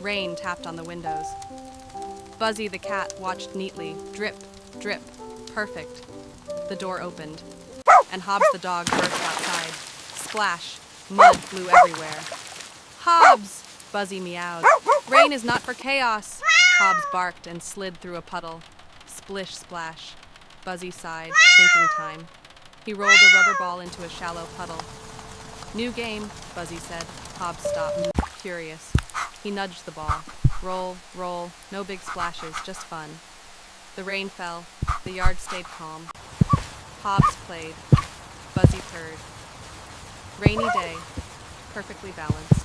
Rain tapped on the windows. Buzzy the cat watched neatly. Drip, drip. Perfect. The door opened, and Hobbs the dog burst outside. Splash. Mud flew everywhere. Hobbs! Buzzy meowed. Rain is not for chaos. Hobbs barked and slid through a puddle. Splish splash. Buzzy sighed, thinking time. He rolled a rubber ball into a shallow puddle. New game, Buzzy said. Hobbs stopped, curious. He nudged the ball. Roll, roll, no big splashes, just fun. The rain fell. The yard stayed calm. Hobbs played. Buzzy purred. Rainy day, perfectly balanced.